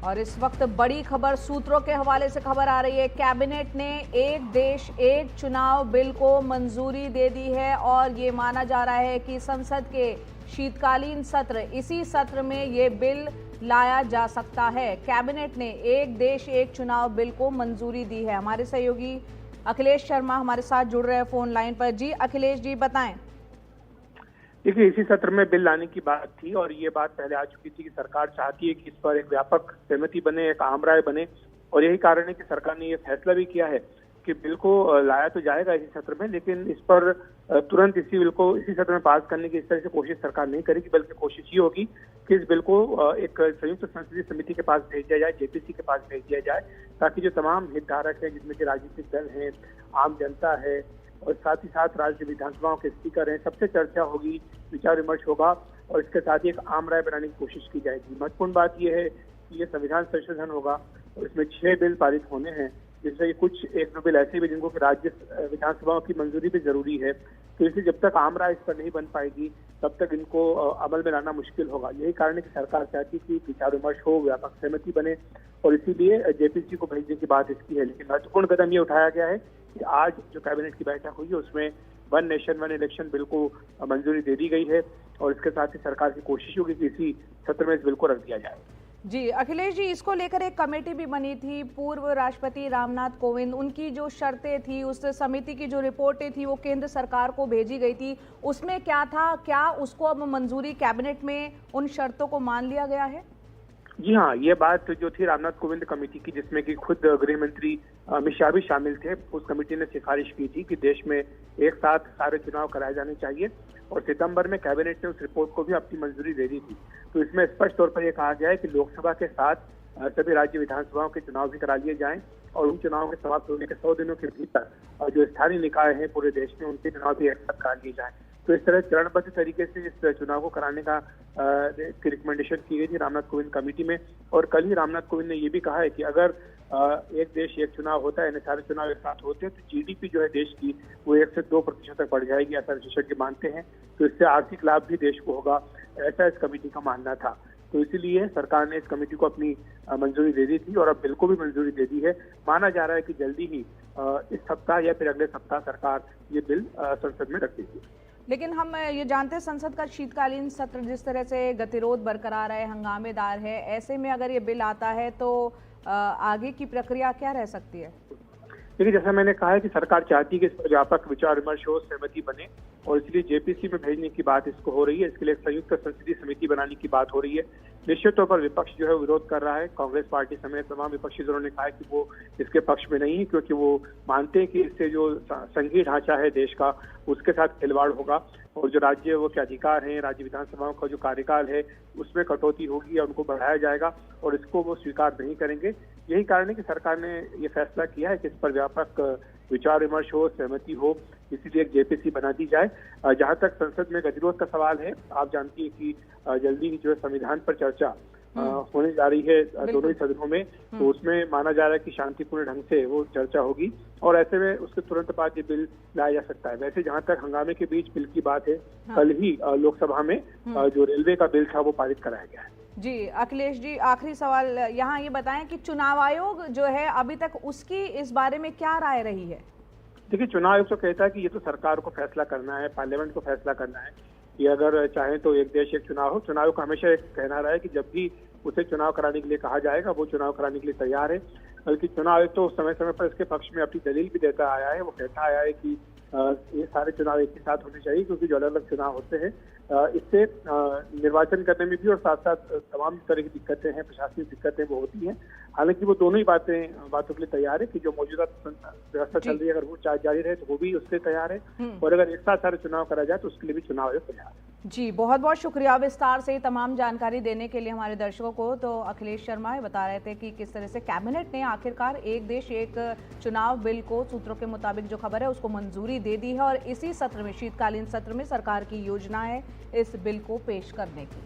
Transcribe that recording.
और इस वक्त बड़ी खबर सूत्रों के हवाले से खबर आ रही है। कैबिनेट ने एक देश एक चुनाव बिल को मंजूरी दे दी है और ये माना जा रहा है कि संसद के शीतकालीन सत्र, इसी सत्र में ये बिल लाया जा सकता है। कैबिनेट ने एक देश एक चुनाव बिल को मंजूरी दी है। हमारे सहयोगी अखिलेश शर्मा हमारे साथ जुड़ रहे हैं फोन लाइन पर। जी अखिलेश जी बताएं। देखिए, इसी सत्र में बिल लाने की बात थी और ये बात पहले आ चुकी थी कि सरकार चाहती है कि इस पर एक व्यापक सहमति बने, एक आम राय बने, और यही कारण है कि सरकार ने ये फैसला भी किया है कि बिल को लाया तो जाएगा इसी सत्र में, लेकिन इस पर तुरंत इसी बिल को इसी सत्र में पास करने की इस तरह से कोशिश सरकार नहीं करेगी, बल्कि कोशिश ये होगी कि इस बिल को एक संयुक्त संसदीय समिति के पास भेज दिया जाए, जेपीसी के पास भेज दिया जाए, ताकि जो तमाम हितधारक हैं, जिसमें कि राजनीतिक दल हैं, आम जनता है और साथ ही साथ राज्य विधानसभाओं के स्पीकर हैं, सबसे चर्चा होगी, विचार विमर्श होगा और इसके साथ ही एक आम राय बनाने की कोशिश की जाएगी। महत्वपूर्ण बात यह है कि ये संविधान संशोधन होगा और इसमें 6 बिल पारित होने हैं, जिसमें कुछ 1-2 बिल ऐसे भी जिनको राज्य विधानसभाओं की मंजूरी भी जरूरी है। तो इसलिए जब तक आम राय इस पर नहीं बन पाएगी तब तक इनको अमल में लाना मुश्किल होगा। यही कारण है कि सरकार चाहती है कि विचार विमर्श हो, व्यापक सहमति बने और इसीलिए जेपीसी को भेजने की बात इसकी है। लेकिन महत्वपूर्ण कदम ये उठाया गया है कि आज जो कैबिनेट की बैठक हुई है उसमें one nation one election bill को मंजूरी दे दी गई है और इसके साथ ही सरकार की कोशिश होगी कि इसी सत्र में इस बिल को रख दिया जाए। जी अखिलेश जी, इसको लेकर एक कमेटी भी बनी थी। पूर्व राष्ट्रपति रामनाथ कोविंद, उनकी जो शर्तें थी, उस समिति की जो रिपोर्टें थी वो केंद्र सरकार को भेजी गई थी। उसमें क्या था, क्या उसको अब मंजूरी कैबिनेट में उन शर्तों को मान लिया गया है? जी हाँ, ये बात जो थी रामनाथ कोविंद कमेटी की, जिसमें कि खुद गृह मंत्री अमित शाह भी शामिल थे, उस कमेटी ने सिफारिश की थी कि देश में एक साथ सारे चुनाव कराए जाने चाहिए और सितंबर में कैबिनेट ने उस रिपोर्ट को भी अपनी मंजूरी दे दी थी। तो इसमें स्पष्ट तौर पर यह कहा गया है कि लोकसभा के साथ सभी राज्य विधानसभाओं के चुनाव भी करा लिए जाएं और उन चुनावों के समाप्त होने के 100 दिनों के भीतर जो स्थानीय निकाय हैं पूरे देश में, उनके चुनाव भी एक साथ करा लिए जाएं। तो इस तरह चरणबद्ध तरीके से इस चुनाव को कराने का रिकमेंडेशन की गई थी रामनाथ कोविंद कमेटी में। और कल ही रामनाथ कोविंद ने ये भी कहा है कि अगर एक देश एक चुनाव होता है, यानी सारे चुनाव एक साथ होते हैं, तो जीडीपी जो है देश की वो 1 से 2% तक बढ़ जाएगी, ऐसा विशेषज्ञ मानते हैं। तो इससे आर्थिक लाभ भी देश को होगा, ऐसा इस कमेटी का मानना था। तो इसीलिए सरकार ने इस कमेटी को अपनी मंजूरी दे दी थी और अब बिल को भी मंजूरी दे दी है। माना जा रहा है कि जल्दी ही इस सप्ताह या फिर अगले सप्ताह सरकार ये बिल संसद में रख देगी। लेकिन हम ये जानते हैं संसद का शीतकालीन सत्र जिस तरह से गतिरोध बरकरार है, हंगामेदार है, ऐसे में अगर ये बिल आता है तो आगे की प्रक्रिया क्या रह सकती है? देखिए, जैसा मैंने कहा है कि सरकार चाहती है कि इस पर व्यापक विचार विमर्श हो, सहमति बने और इसलिए जेपीसी में भेजने की बात इसको हो रही है। इसके लिए एक संयुक्त संसदीय समिति बनाने की बात हो रही है। निश्चित तौर पर विपक्ष जो है विरोध कर रहा है। कांग्रेस पार्टी समेत तमाम विपक्षी दलों ने कहा है कि वो इसके पक्ष में नहीं है, क्योंकि वो मानते हैं कि इससे जो संघीय ढांचा है देश का, उसके साथ खिलवाड़ होगा और जो राज्य वो के अधिकार हैं, राज्य विधानसभाओं का जो कार्यकाल है, उसमें कटौती होगी या उनको बढ़ाया जाएगा और इसको वो स्वीकार नहीं करेंगे। यही कारण है कि सरकार ने ये फैसला किया है कि इस पर व्यापक विचार विमर्श हो, सहमति हो, इसीलिए एक जेपीसी बना दी जाए। जहां तक संसद में गतिरोध का सवाल है, आप जानती है कि जल्दी ही जो है संविधान पर चर्चा होने जा रही है दोनों ही सदनों में, तो उसमें माना जा रहा है कि शांतिपूर्ण ढंग से वो चर्चा होगी और ऐसे में उसके तुरंत बाद ये बिल लाया जा सकता है। वैसे जहां तक हंगामे के बीच बिल की बात है, कल ही लोकसभा में जो रेलवे का बिल था वो पारित कराया गया है। जी अखिलेश जी, आखिरी सवाल यहाँ ये बताएं कि चुनाव आयोग जो है अभी तक उसकी इस बारे में क्या राय रही है? देखिए, चुनाव आयोग तो कहता है कि ये तो सरकार को फैसला करना है, पार्लियामेंट को फैसला करना है कि अगर चाहे तो एक देश एक चुनाव हो। चुनाव आयोग का हमेशा एक कहना रहा है कि जब भी उसे चुनाव कराने के लिए कहा जाएगा वो चुनाव कराने के लिए तैयार है। बल्कि चुनाव आयोग तो समय समय पर इसके पक्ष में अपनी दलील भी देता आया है। वो कहता आया है कि ये सारे चुनाव एक ही साथ होने चाहिए, क्योंकि जो अलग अलग चुनाव होते हैं इससे निर्वाचन करने में भी और साथ साथ तमाम तरह की दिक्कतें हैं, प्रशासनिक दिक्कतें वो होती हैं। हालांकि वो दोनों ही बातों के लिए तैयार है कि जो मौजूदा व्यवस्था चल रही है अगर वो जारी रहे तो वो भी उसके लिए तैयार है और अगर एक साथ सारे चुनाव करा जाए तो उसके लिए भी चुनाव आयोग तैयार है। जी बहुत बहुत शुक्रिया विस्तार से तमाम जानकारी देने के लिए हमारे दर्शकों को। तो अखिलेश शर्मा बता रहे थे कि किस तरह से कैबिनेट ने आखिरकार एक देश एक चुनाव बिल को सूत्रों के मुताबिक जो खबर है उसको मंजूरी दे दी है और इसी सत्र में, शीतकालीन सत्र में सरकार की योजना है इस बिल को पेश करने की।